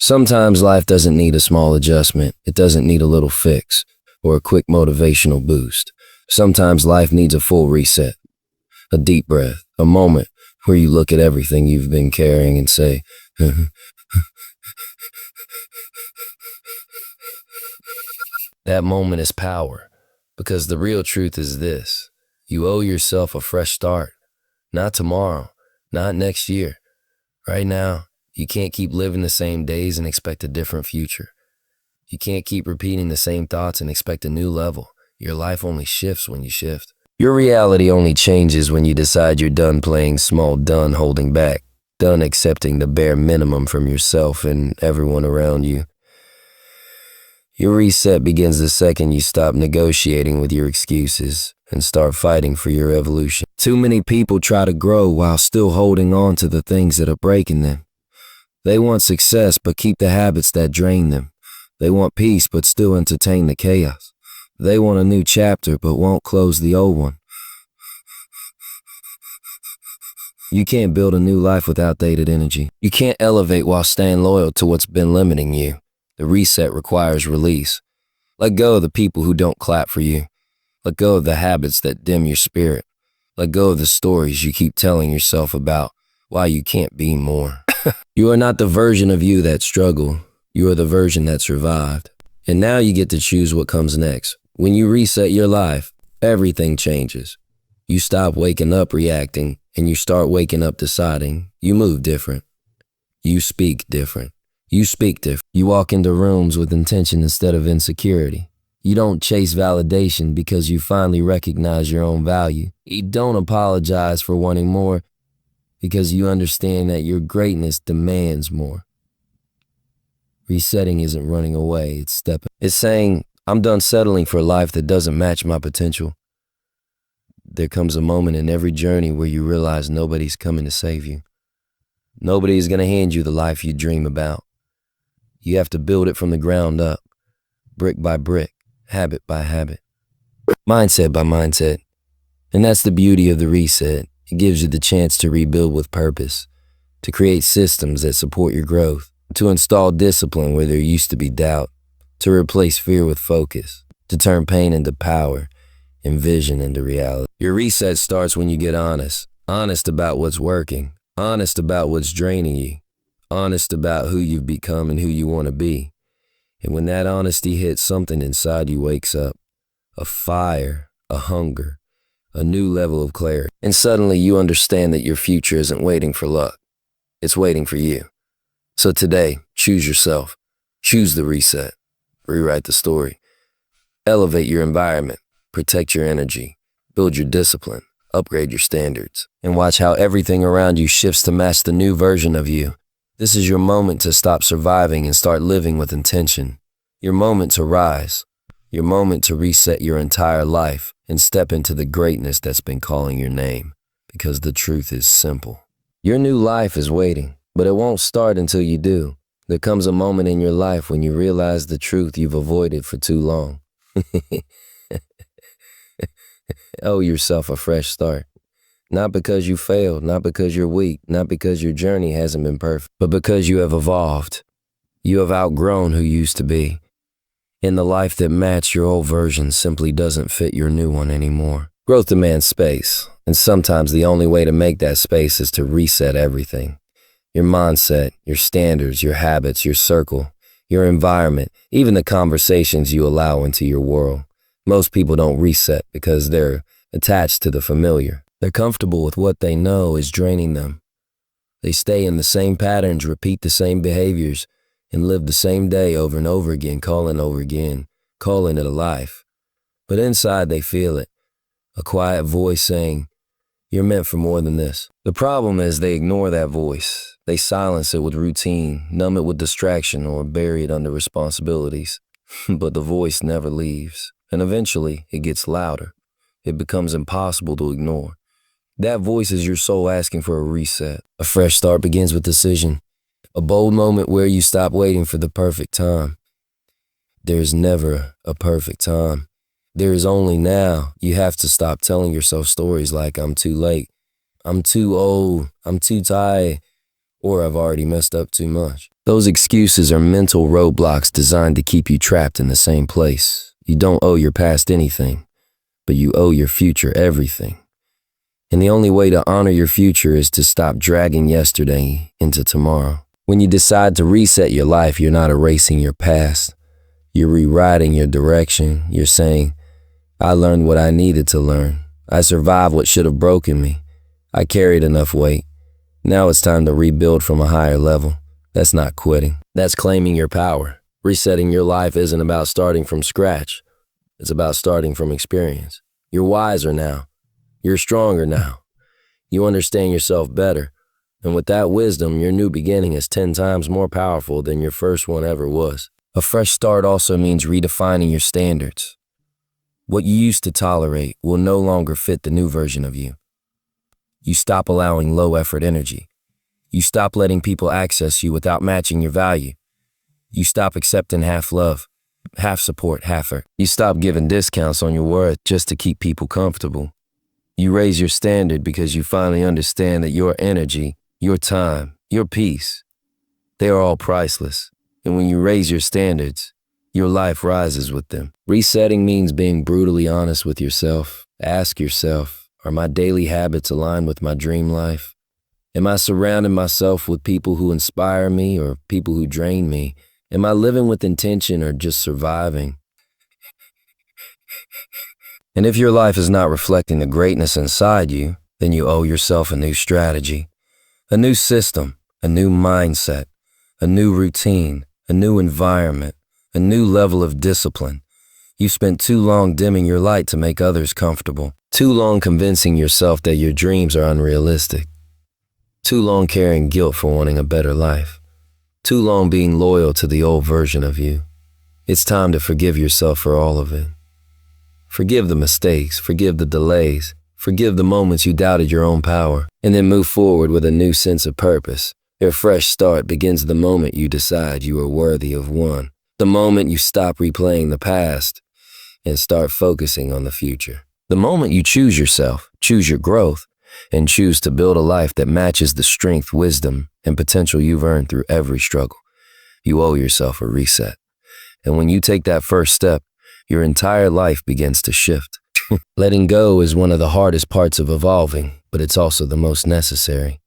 Sometimes life doesn't need a small adjustment. It doesn't need a little fix or a quick motivational boost. Sometimes life needs a full reset, a deep breath, a moment where you look at everything you've been carrying and say, that moment is power, because the real truth is this: you owe yourself a fresh start. Not tomorrow, not next year. Right now, you can't keep living the same days and expect a different future. You can't keep repeating the same thoughts and expect a new level. Your life only shifts when you shift. Your reality only changes when you decide you're done playing small, done holding back, done accepting the bare minimum from yourself and everyone around you. Your reset begins the second you stop negotiating with your excuses and start fighting for your evolution. Too many people try to grow while still holding on to the things that are breaking them. They want success but keep the habits that drain them. They want peace but still entertain the chaos. They want a new chapter but won't close the old one. You can't build a new life with outdated energy. You can't elevate while staying loyal to what's been limiting you. The reset requires release. Let go of the people who don't clap for you. Let go of the habits that dim your spirit. Let go of the stories you keep telling yourself about why you can't be more. You are not the version of you that struggled. You are the version that survived. And now you get to choose what comes next. When you reset your life, everything changes. You stop waking up reacting and you start waking up deciding. You move different. You speak different. You speak different. You walk into rooms with intention instead of insecurity. You don't chase validation because you finally recognize your own value. You don't apologize for wanting more because you understand that your greatness demands more. Resetting isn't running away, it's stepping. It's saying, I'm done settling for a life that doesn't match my potential. There comes a moment in every journey where you realize nobody's coming to save you. Nobody's going to hand you the life you dream about. You have to build it from the ground up, brick by brick, habit by habit, mindset by mindset. And that's the beauty of the reset. It gives you the chance to rebuild with purpose, to create systems that support your growth, to install discipline where there used to be doubt, to replace fear with focus, to turn pain into power and vision into reality. Your reset starts when you get honest about what's working, honest about what's draining you, honest about who you've become and who you want to be. And when that honesty hits, something inside you wakes up, a fire, a hunger, a new level of clarity. And suddenly you understand that your future isn't waiting for luck. It's waiting for you. So today, choose yourself. Choose the reset. Rewrite the story. Elevate your environment. Protect your energy. Build your discipline. Upgrade your standards. And watch how everything around you shifts to match the new version of you. This is your moment to stop surviving and start living with intention. Your moment to rise. Your moment to reset your entire life and step into the greatness that's been calling your name. Because the truth is simple. Your new life is waiting, but it won't start until you do. There comes a moment in your life when you realize the truth you've avoided for too long. Owe yourself a fresh start. Not because you failed, not because you're weak, not because your journey hasn't been perfect, but because you have evolved. You have outgrown who you used to be. And the life that matched your old version simply doesn't fit your new one anymore. Growth demands space, and sometimes the only way to make that space is to reset everything. Your mindset, your standards, your habits, your circle, your environment, even the conversations you allow into your world. Most people don't reset because they're attached to the familiar. They're comfortable with what they know is draining them. They stay in the same patterns, repeat the same behaviors, and live the same day over and over again, calling it a life. But inside they feel it, a quiet voice saying, you're meant for more than this. The problem is they ignore that voice. They silence it with routine, numb it with distraction, or bury it under responsibilities. But the voice never leaves, and eventually it gets louder. It becomes impossible to ignore. That voice is your soul asking for a reset. A fresh start begins with decision. A bold moment where you stop waiting for the perfect time. There is never a perfect time. There is only now. You have to stop telling yourself stories like I'm too late, I'm too old, I'm too tired, or I've already messed up too much. Those excuses are mental roadblocks designed to keep you trapped in the same place. You don't owe your past anything, but you owe your future everything. And the only way to honor your future is to stop dragging yesterday into tomorrow. When you decide to reset your life, you're not erasing your past. You're rewriting your direction. You're saying, I learned what I needed to learn. I survived what should have broken me. I carried enough weight. Now it's time to rebuild from a higher level. That's not quitting. That's claiming your power. Resetting your life isn't about starting from scratch. It's about starting from experience. You're wiser now. You're stronger now. You understand yourself better. And with that wisdom, your new beginning is 10 times more powerful than your first one ever was. A fresh start also means redefining your standards. What you used to tolerate will no longer fit the new version of you. You stop allowing low-effort energy. You stop letting people access you without matching your value. You stop accepting half love, half support, half hurt. You stop giving discounts on your worth just to keep people comfortable. You raise your standard because you finally understand that your energy, your time, your peace, they are all priceless. And when you raise your standards, your life rises with them. Resetting means being brutally honest with yourself. Ask yourself, are my daily habits aligned with my dream life? Am I surrounding myself with people who inspire me or people who drain me? Am I living with intention or just surviving? And if your life is not reflecting the greatness inside you, then you owe yourself a new strategy, a new system, a new mindset, a new routine, a new environment, a new level of discipline. You spent too long dimming your light to make others comfortable, too long convincing yourself that your dreams are unrealistic, too long carrying guilt for wanting a better life, too long being loyal to the old version of you. It's time to forgive yourself for all of it. Forgive the mistakes, forgive the delays, forgive the moments you doubted your own power, and then move forward with a new sense of purpose. Your fresh start begins the moment you decide you are worthy of one, the moment you stop replaying the past and start focusing on the future. The moment you choose yourself, choose your growth, and choose to build a life that matches the strength, wisdom, and potential you've earned through every struggle. You owe yourself a reset. And when you take that first step, your entire life begins to shift. Letting go is one of the hardest parts of evolving, but it's also the most necessary.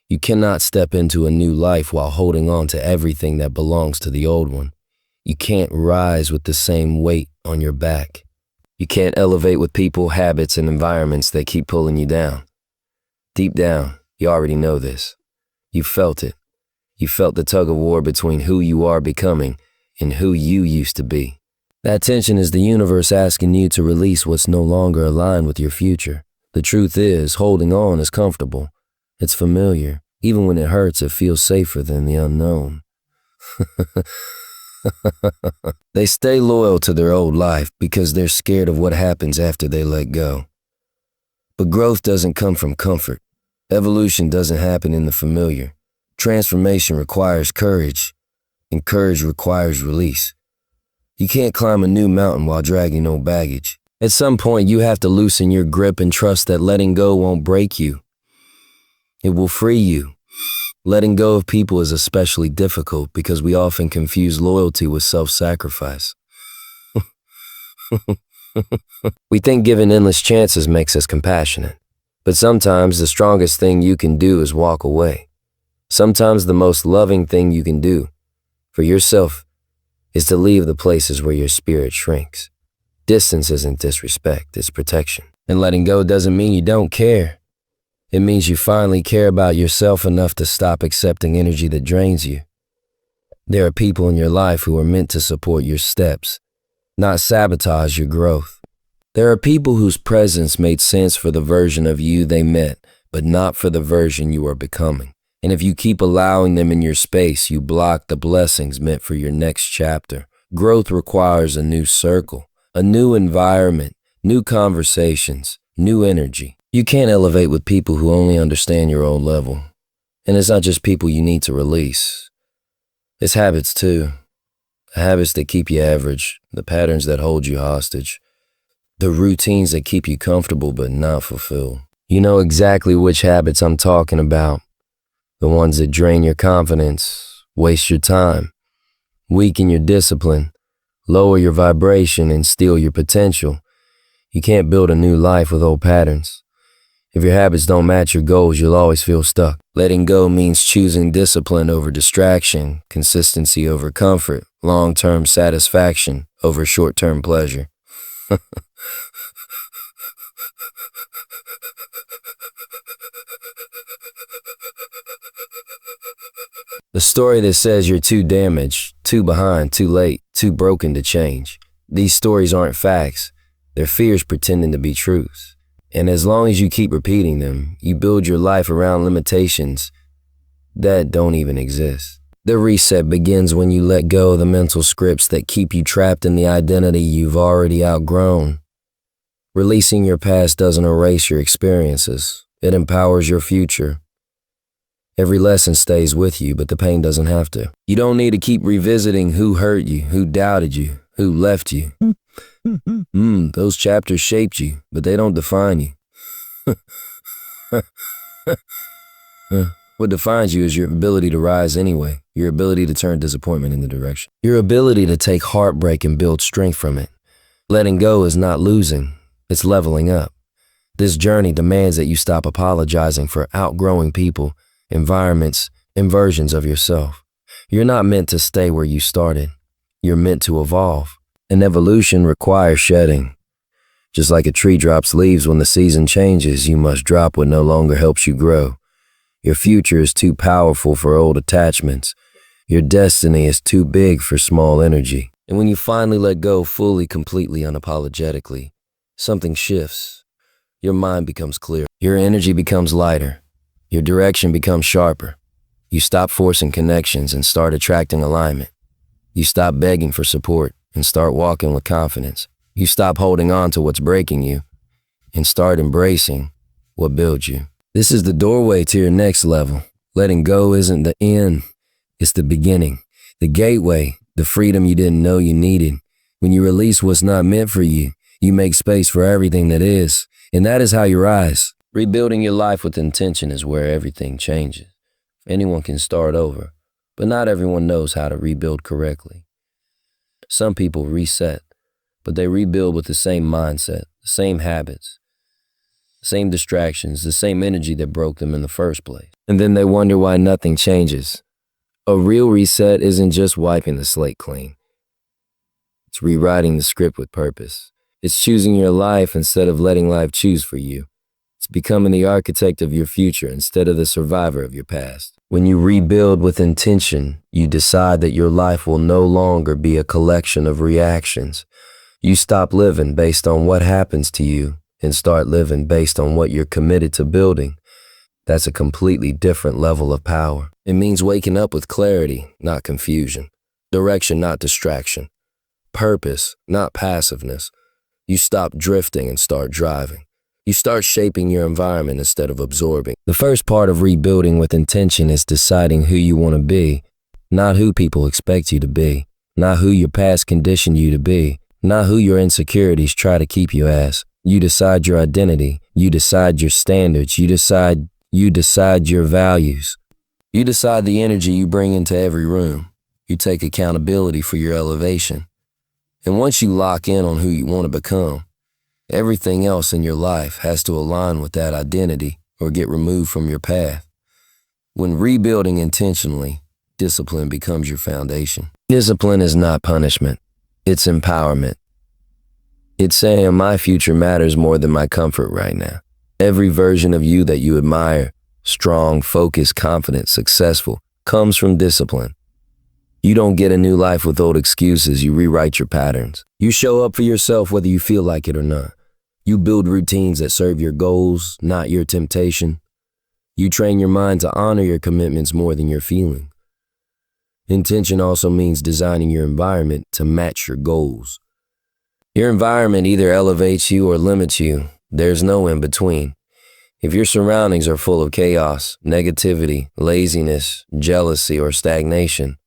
You cannot step into a new life while holding on to everything that belongs to the old one. You can't rise with the same weight on your back. You can't elevate with people, habits, and environments that keep pulling you down. Deep down, you already know this. You felt it. You felt the tug of war between who you are becoming and who you used to be. That tension is the universe asking you to release what's no longer aligned with your future. The truth is, holding on is comfortable. It's familiar. Even when it hurts, it feels safer than the unknown. They stay loyal to their old life because they're scared of what happens after they let go. But growth doesn't come from comfort. Evolution doesn't happen in the familiar. Transformation requires courage, and courage requires release. You can't climb a new mountain while dragging no baggage. At some point, you have to loosen your grip and trust that letting go won't break you. It will free you. Letting go of people is especially difficult because we often confuse loyalty with self-sacrifice. We think giving endless chances makes us compassionate, but sometimes the strongest thing you can do is walk away. Sometimes the most loving thing you can do for yourself is to leave the places where your spirit shrinks. Distance isn't disrespect, it's protection. And letting go doesn't mean you don't care. It means you finally care about yourself enough to stop accepting energy that drains you. There are people in your life who are meant to support your steps, not sabotage your growth. There are people whose presence made sense for the version of you they met, but not for the version you are becoming. And if you keep allowing them in your space, you block the blessings meant for your next chapter. Growth requires a new circle, a new environment, new conversations, new energy. You can't elevate with people who only understand your old level. And it's not just people you need to release. It's habits too. The habits that keep you average, the patterns that hold you hostage, the routines that keep you comfortable but not fulfilled. You know exactly which habits I'm talking about. the ones that drain your confidence, waste your time, weaken your discipline, lower your vibration, and steal your potential. You can't build a new life with old patterns. If your habits don't match your goals, you'll always feel stuck. Letting go means choosing discipline over distraction, consistency over comfort, long-term satisfaction over short-term pleasure. The story that says you're too damaged, too behind, too late, too broken to change. These stories aren't facts. They're fears pretending to be truths. And as long as you keep repeating them, you build your life around limitations that don't even exist. The reset begins when you let go of the mental scripts that keep you trapped in the identity you've already outgrown. Releasing your past doesn't erase your experiences. It empowers your future. Every lesson stays with you, but the pain doesn't have to. You don't need to keep revisiting who hurt you, who doubted you, who left you. Those chapters shaped you, but they don't define you. What defines you is your ability to rise anyway, your ability to turn disappointment into direction, your ability to take heartbreak and build strength from it. Letting go is not losing, it's leveling up. This journey demands that you stop apologizing for outgrowing people, environments, and versions of yourself. You're not meant to stay where you started. You're meant to evolve. And evolution requires shedding. Just like a tree drops leaves when the season changes, you must drop what no longer helps you grow. Your future is too powerful for old attachments. Your destiny is too big for small energy. And when you finally let go fully, completely, unapologetically, something shifts. Your mind becomes clear. Your energy becomes lighter. Your direction becomes sharper. You stop forcing connections and start attracting alignment. You stop begging for support and start walking with confidence. You stop holding on to what's breaking you and start embracing what builds you. This is the doorway to your next level. Letting go isn't the end, it's the beginning, the gateway, the freedom you didn't know you needed. When you release what's not meant for you, you make space for everything that is, and that is how you rise. Rebuilding your life with intention is where everything changes. Anyone can start over, but not everyone knows how to rebuild correctly. Some people reset, but they rebuild with the same mindset, the same habits, the same distractions, the same energy that broke them in the first place. And then they wonder why nothing changes. A real reset isn't just wiping the slate clean. It's rewriting the script with purpose. It's choosing your life instead of letting life choose for you. It's becoming the architect of your future instead of the survivor of your past. When you rebuild with intention, you decide that your life will no longer be a collection of reactions. You stop living based on what happens to you and start living based on what you're committed to building. That's a completely different level of power. It means waking up with clarity, not confusion. Direction, not distraction. Purpose, not passiveness. You stop drifting and start driving. You start shaping your environment instead of absorbing. The first part of rebuilding with intention is deciding who you want to be, not who people expect you to be, not who your past conditioned you to be, not who your insecurities try to keep you as. You decide your identity. You decide your standards. You decide your values. You decide the energy you bring into every room. You take accountability for your elevation. And once you lock in on who you want to become, everything else in your life has to align with that identity or get removed from your path. When rebuilding intentionally, discipline becomes your foundation. Discipline is not punishment. It's empowerment. It's saying my future matters more than my comfort right now. Every version of you that you admire, strong, focused, confident, successful, comes from discipline. You don't get a new life with old excuses. You rewrite your patterns. You show up for yourself whether you feel like it or not. You build routines that serve your goals, not your temptation. You train your mind to honor your commitments more than your feeling. Intention also means designing your environment to match your goals. Your environment either elevates you or limits you. There's no in between. If your surroundings are full of chaos, negativity, laziness, jealousy, or stagnation,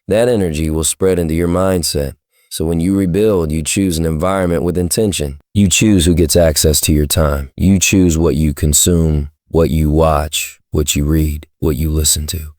that energy will spread into your mindset. So when you rebuild, you choose an environment with intention. You choose who gets access to your time. You choose what you consume, what you watch, what you read, what you listen to.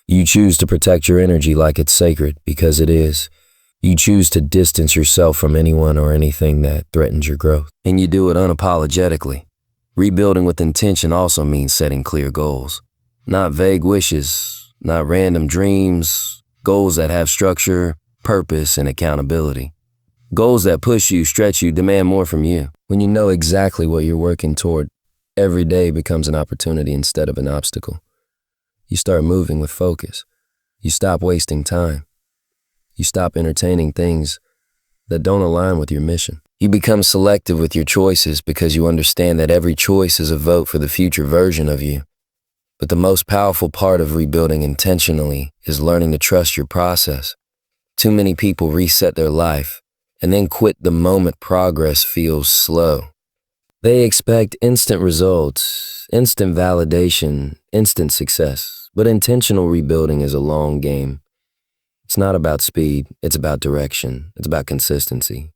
You choose to protect your energy like it's sacred, because it is. You choose to distance yourself from anyone or anything that threatens your growth. And you do it unapologetically. Rebuilding with intention also means setting clear goals. Not vague wishes, not random dreams, goals that have structure, purpose, and accountability. Goals that push you, stretch you, demand more from you. When you know exactly what you're working toward, every day becomes an opportunity instead of an obstacle. You start moving with focus. You stop wasting time. You stop entertaining things that don't align with your mission. You become selective with your choices because you understand that every choice is a vote for the future version of you. But the most powerful part of rebuilding intentionally is learning to trust your process. Too many people reset their life and then quit the moment progress feels slow. They expect instant results, instant validation, instant success. But intentional rebuilding is a long game. It's not about speed, it's about direction, it's about consistency.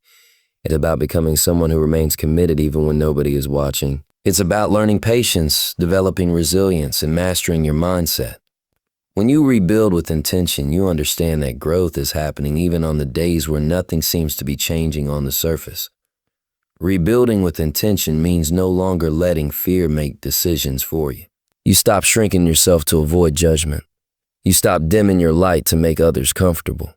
It's about becoming someone who remains committed even when nobody is watching. It's about learning patience, developing resilience, and mastering your mindset. When you rebuild with intention, you understand that growth is happening even on the days where nothing seems to be changing on the surface. Rebuilding with intention means no longer letting fear make decisions for you. You stop shrinking yourself to avoid judgment. You stop dimming your light to make others comfortable.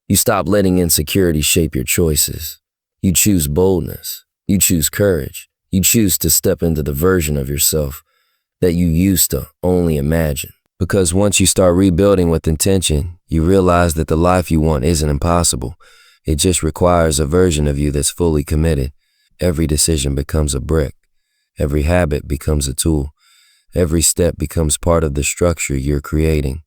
You stop letting insecurity shape your choices. You choose boldness. You choose courage. You choose to step into the version of yourself that you used to only imagine. Because once you start rebuilding with intention, you realize that the life you want isn't impossible. It just requires a version of you that's fully committed. Every decision becomes a brick. Every habit becomes a tool. Every step becomes part of the structure you're creating.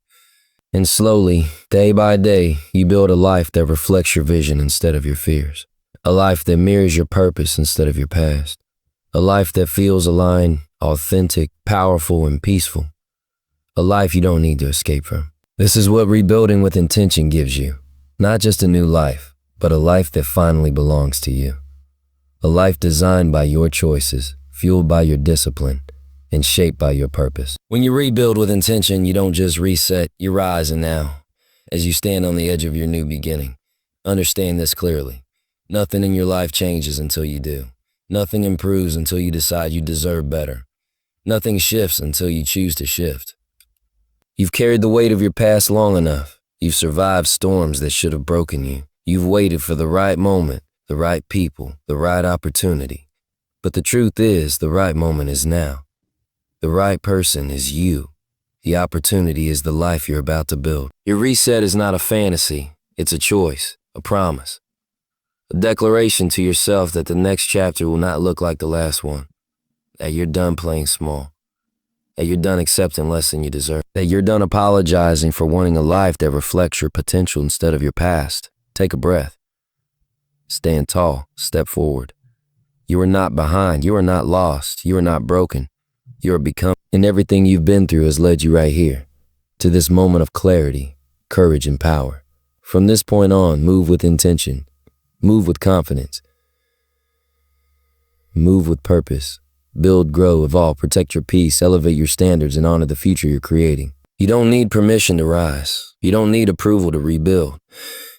And slowly, day by day, you build a life that reflects your vision instead of your fears. A life that mirrors your purpose instead of your past. A life that feels aligned, authentic, powerful, and peaceful. A life you don't need to escape from. This is what rebuilding with intention gives you. Not just a new life, but a life that finally belongs to you. A life designed by your choices, fueled by your discipline, and shaped by your purpose. When you rebuild with intention, you don't just reset, you rise and now. As you stand on the edge of your new beginning, understand this clearly. Nothing in your life changes until you do. Nothing improves until you decide you deserve better. Nothing shifts until you choose to shift. You've carried the weight of your past long enough. You've survived storms that should have broken you. You've waited for the right moment, the right people, the right opportunity. But the truth is, the right moment is now. The right person is you. The opportunity is the life you're about to build. Your reset is not a fantasy. It's a choice, a promise. A declaration to yourself that the next chapter will not look like the last one. That you're done playing small. That you're done accepting less than you deserve. That you're done apologizing for wanting a life that reflects your potential instead of your past. Take a breath. Stand tall. Step forward. You are not behind. You are not lost. You are not broken. You are becoming. And everything you've been through has led you right here. To this moment of clarity, courage, and power. From this point on, move with intention. Move with confidence. Move with purpose. Build, grow, evolve, protect your peace, elevate your standards, and honor the future you're creating. You don't need permission to rise. You don't need approval to rebuild.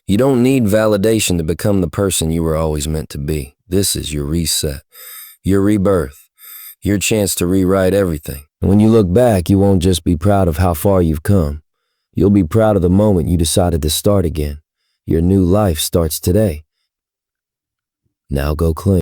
You don't need validation to become the person you were always meant to be. This is your reset, your rebirth, your chance to rewrite everything. And when you look back, you won't just be proud of how far you've come. You'll be proud of the moment you decided to start again. Your new life starts today. Now go claim.